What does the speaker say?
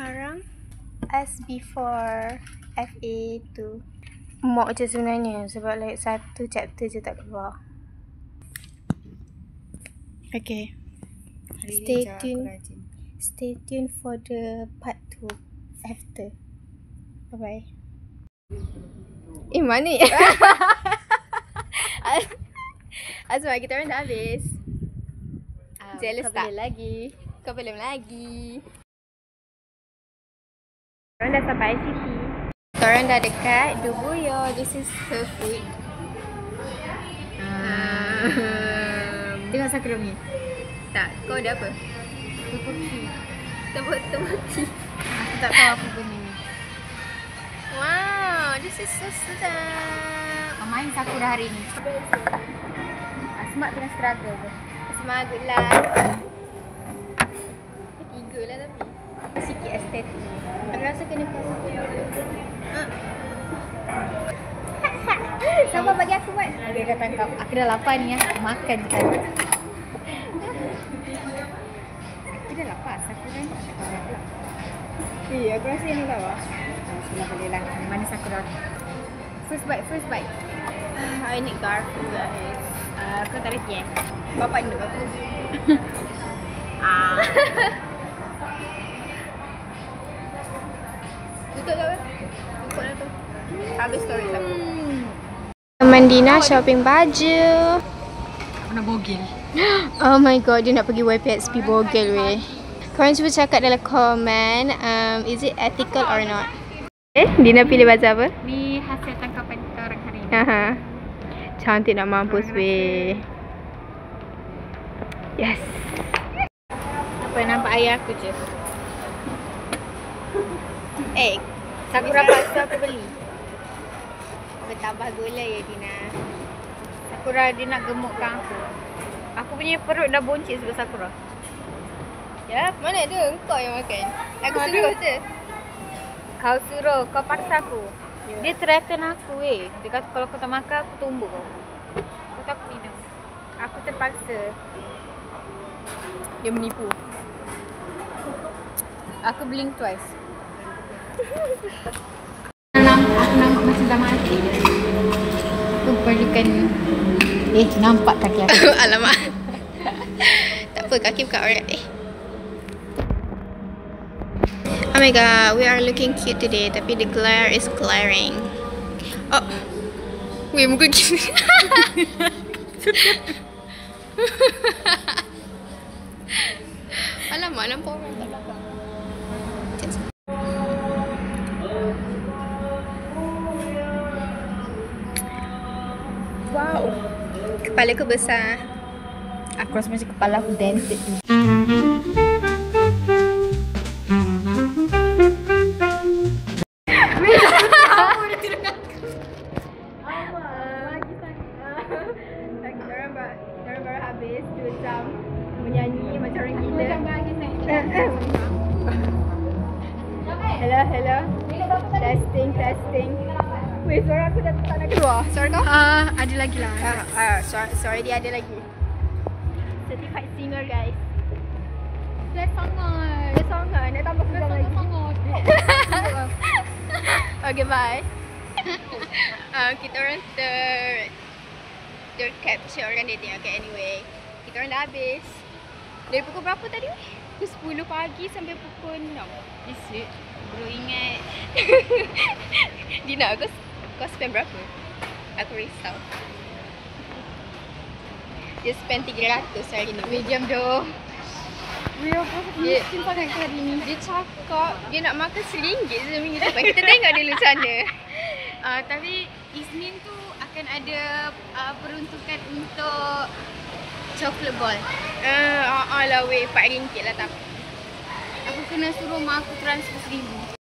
sekarang as before FA2. Mock je sebenarnya sebab like satu chapter je tak keluar. Okay. Stay tuned for the part 2 after. Bye bye. Mana ya? Azma, kita orang dah habis. Jealous tak? Kau belum lagi. Korang dah sampai ICT. Korang dah dekat Dubuyo. This is her food. Tengok Sakura ni. Tak, kau ada apa? Temuti. Aku tak tahu apa benda ni. Wow, this is so sedap. Kau main Sakura hari ni. Asmat tengah struggle tu. Semangat, good luck. Tiga lah tapi. Sikit estetik. Aku rasa kena pasang. Sama bagi aku buat. Dia dah tangkap. Aku dah lapar ni ya. Makan je kan. Aku dah lapar. Sakura ni tak tahu pula. Aku rasa yang tahu lah. Sudah boleh lah. Mana Sakura? First bite. I need garful guys. Kau tak reti Bapak induk aku. Tutup tak apa? Tutup lah tu. Habis story lah. Teman Dina shopping baju. Aku nak bogel. Oh my god, dia nak pergi YPXP bogel weh. Korang cuba cakap dalam komen, is it ethical or not? Dina pilih baju apa? Ni hasil tangkapan kita orang hari ni. Cantik nak mampus weh. Yes. Apa nampak ayah aku je. Sakura palsu aku beli. Bertambah gula ya Dina. Sakura dia nak gemukkan aku. Aku punya perut dah boncik sebab Sakura. Ya, mana ada? Engkau yang makan. Aku suruh je. Kau suruh, kau paksa aku. Dia threaten aku weh. Dia kata kalau kau tak makan aku tumbuk kau. Kau tak aku minum. Aku terpaksa. Dia menipu. Aku blink twice. Aku nampak macam dah mati. Aku perlukan nampak kaki aku. Alamak. Tak apa, kaki bukan orang. Oh my god, we are looking cute today. Tapi the glare is glaring. Oh. Weh, muka gini. Alamak, nampak orang kat belakang. Wow. Kepala aku besar. Aku rasa macam kepala aku dented tu. Orang baru habis 2 jam menyanyi macam orang gila. Hello. Testing. Weh, suara aku dah tak nak keluar. Suara kau? Ada lagi lah. Sorry, dia ada lagi. Certified singer guys. Dia sangat. Nak tambah sejam lagi. Sangat. Okay, bye. Kita orang capture orang dating. Okay, anyway. Kita orang dah habis. Dari pukul berapa tadi? Pukul 10 pagi sampai pukul 6. Isik. Baru ingat. Dina, kau spend berapa? Aku risau. Dia spend 300 hari ni. Medium doh. Dia miskin sangat hari ni. Dia cakap dia nak makan RM1 seminggu depan. Kita tengok dulu macam mana. Tapi Isnin tu akan ada peruntukan untuk chocolate ball. Alah weh, RM4 lah tapi. Aku kena suruh mak aku transfer RM1,000.